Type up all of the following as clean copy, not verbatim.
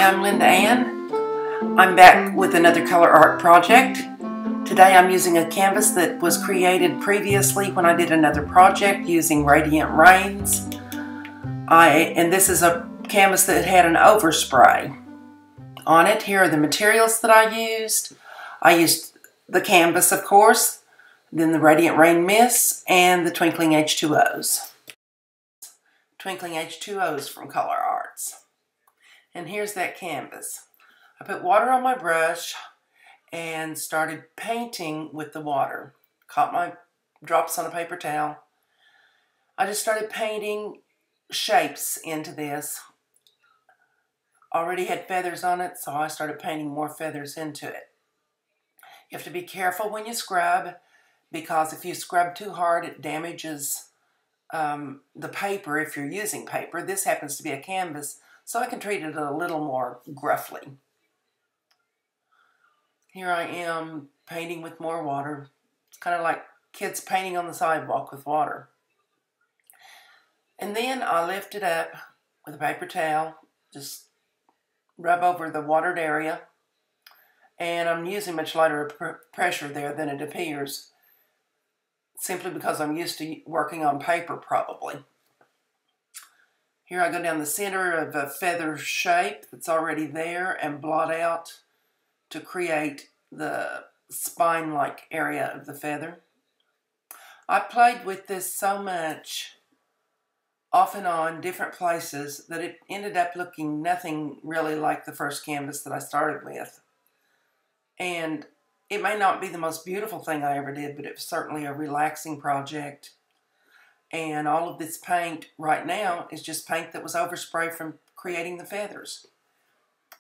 Hi, I'm Linda Ann. I'm back with another color art project. Today I'm using a canvas that was created previously when I did another project using Radiant Rains. And this is a canvas that had an overspray on it. Here are the materials that I used. I used the canvas, of course, then the Radiant Rain Mist, and the Twinkling H2Os. Twinkling H2Os from Color Arts. And here's that canvas. I put water on my brush and started painting with the water. Caught my drops on a paper towel. I just started painting shapes into this. Already had feathers on it, so I started painting more feathers into it. You have to be careful when you scrub, because if you scrub too hard, it damages the paper if you're using paper. This happens to be a canvas, so I can treat it a little more gruffly. Here I am painting with more water. It's kind of like kids painting on the sidewalk with water. And then I lift it up with a paper towel, just rub over the watered area. And I'm using much lighter pressure there than it appears, simply because I'm used to working on paper probably. Here I go down the center of a feather shape that's already there and blot out to create the spine-like area of the feather. I played with this so much, off and on, different places, that it ended up looking nothing really like the first canvas that I started with. And it may not be the most beautiful thing I ever did, but it was certainly a relaxing project. And all of this paint right now is just paint that was overspray from creating the feathers.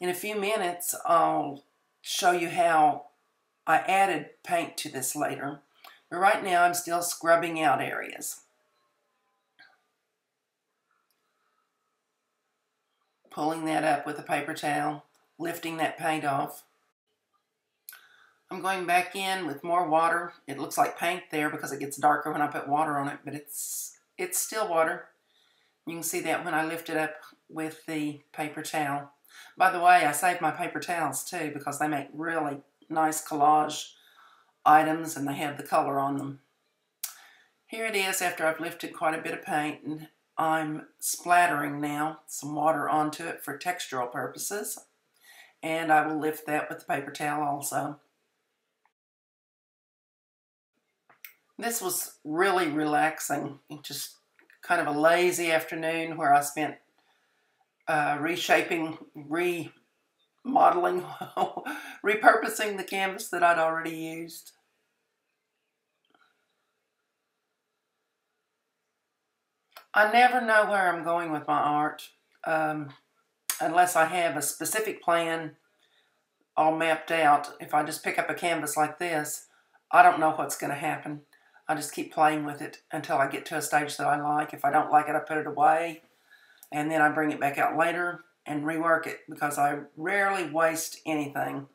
In a few minutes, I'll show you how I added paint to this later. But right now, I'm still scrubbing out areas. Pulling that up with a paper towel, lifting that paint off. I'm going back in with more water. It looks like paint there because it gets darker when I put water on it, but it's still water. You can see that when I lift it up with the paper towel. By the way, I saved my paper towels too because they make really nice collage items and they have the color on them. Here it is after I've lifted quite a bit of paint, and I'm splattering now some water onto it for textural purposes. And I will lift that with the paper towel also. This was really relaxing, just kind of a lazy afternoon where I spent reshaping, remodeling, repurposing the canvas that I'd already used. I never know where I'm going with my art unless I have a specific plan all mapped out. If I just pick up a canvas like this, I don't know what's going to happen. I just keep playing with it until I get to a stage that I like. If I don't like it, I put it away, and then I bring it back out later and rework it because I rarely waste anything.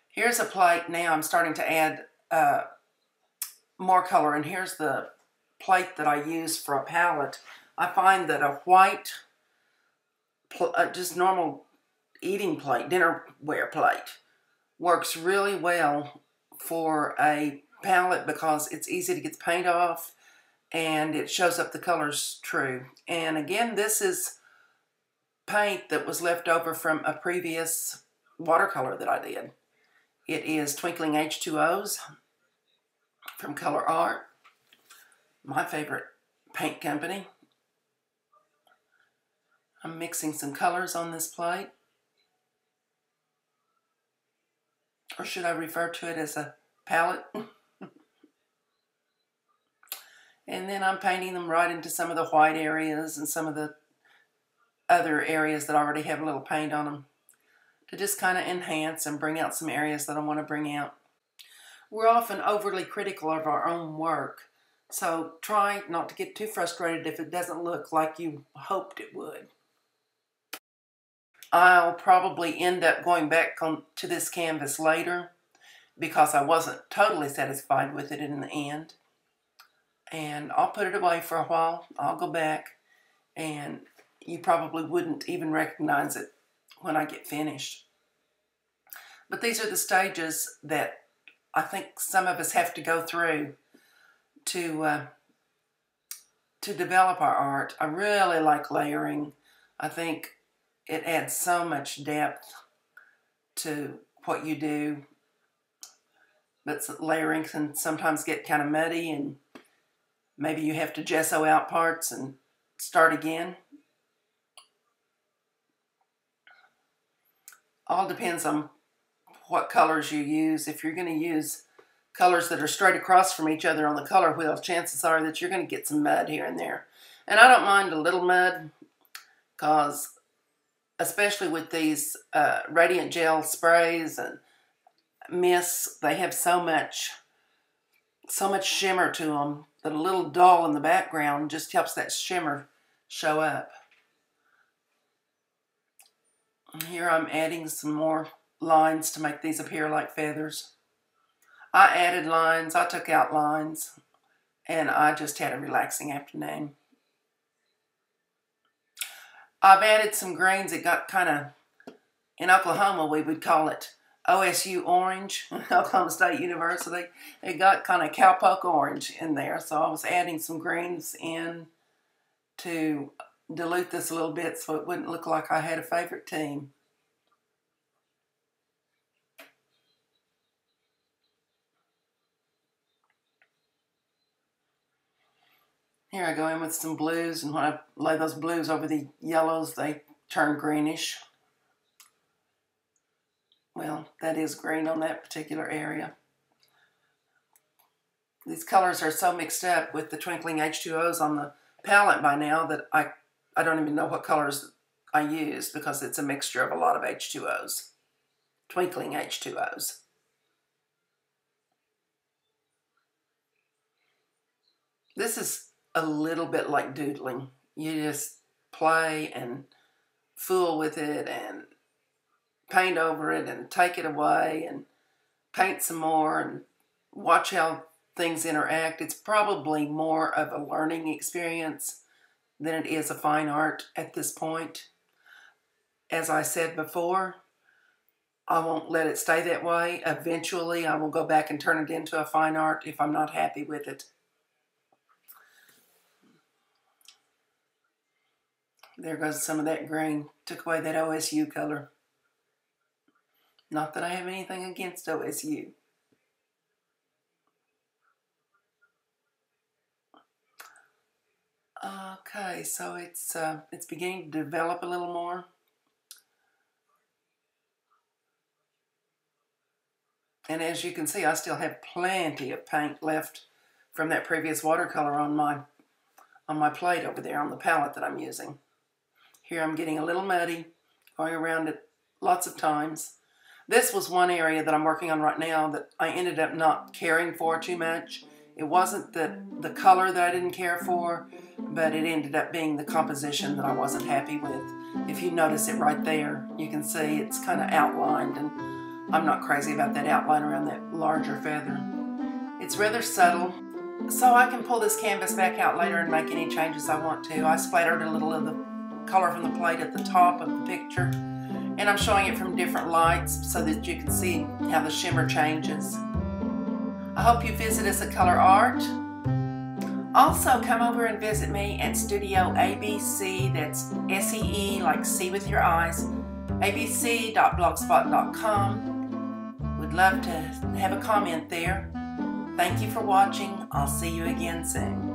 Here's a plate. Now I'm starting to add more color, and here's the plate that I use for a palette. I find that a white, just normal eating plate, dinnerware plate, works really well for a palette because it's easy to get the paint off and it shows up the colors true. And again, this is paint that was left over from a previous watercolor that I did. It is Twinkling H2Os from Color Art, my favorite paint company. I'm mixing some colors on this plate. Or should I refer to it as a palette? And then I'm painting them right into some of the white areas and some of the other areas that already have a little paint on them to just kind of enhance and bring out some areas that I want to bring out. We're often overly critical of our own work, so try not to get too frustrated if it doesn't look like you hoped it would. I'll probably end up going back to this canvas later because I wasn't totally satisfied with it in the end. And I'll put it away for a while. I'll go back and you probably wouldn't even recognize it when I get finished. But these are the stages that I think some of us have to go through to develop our art. I really like layering. I think it adds so much depth to what you do. But layering can sometimes get kind of muddy, and maybe you have to gesso out parts and start again. All depends on what colors you use. If you're going to use colors that are straight across from each other on the color wheel, chances are that you're going to get some mud here and there. And I don't mind a little mud, because especially with these Radiant Gel sprays and mists, they have so much shimmer to them that a little dull in the background just helps that shimmer show up. Here I'm adding some more lines to make these appear like feathers. I added lines, I took out lines, and I just had a relaxing afternoon. I've added some greens that got kind of, in Oklahoma we would call it OSU orange, Oklahoma State University. It got kind of cowpoke orange in there, so I was adding some greens in to dilute this a little bit so it wouldn't look like I had a favorite team. Here I go in with some blues, and when I lay those blues over the yellows, they turn greenish. Well, that is green on that particular area. These colors are so mixed up with the twinkling H2Os on the palette by now that I don't even know what colors I use, because it's a mixture of a lot of H2Os, twinkling H2Os. This is a little bit like doodling. You just play and fool with it and paint over it and take it away and paint some more and watch how things interact. It's probably more of a learning experience than it is a fine art at this point. As I said before, I won't let it stay that way. Eventually, I will go back and turn it into a fine art if I'm not happy with it. There goes some of that green. Took away that OSU color. Not that I have anything against OSU. Okay, so it's beginning to develop a little more. And as you can see, I still have plenty of paint left from that previous watercolor on my plate over there on the palette that I'm using. Here I'm getting a little muddy, going around it lots of times. This was one area that I'm working on right now that I ended up not caring for too much. It wasn't the color that I didn't care for, but it ended up being the composition that I wasn't happy with. If you notice it right there, you can see it's kind of outlined, and I'm not crazy about that outline around that larger feather. It's rather subtle, so I can pull this canvas back out later and make any changes I want to. I splattered a little of the color from the plate at the top of the picture, and I'm showing it from different lights so that you can see how the shimmer changes. I hope you visit us at Color Art. Also, come over and visit me at Studio ABC, that's S-E-E, like see with your eyes, abc.blogspot.com. Would love to have a comment there. Thank you for watching. I'll see you again soon.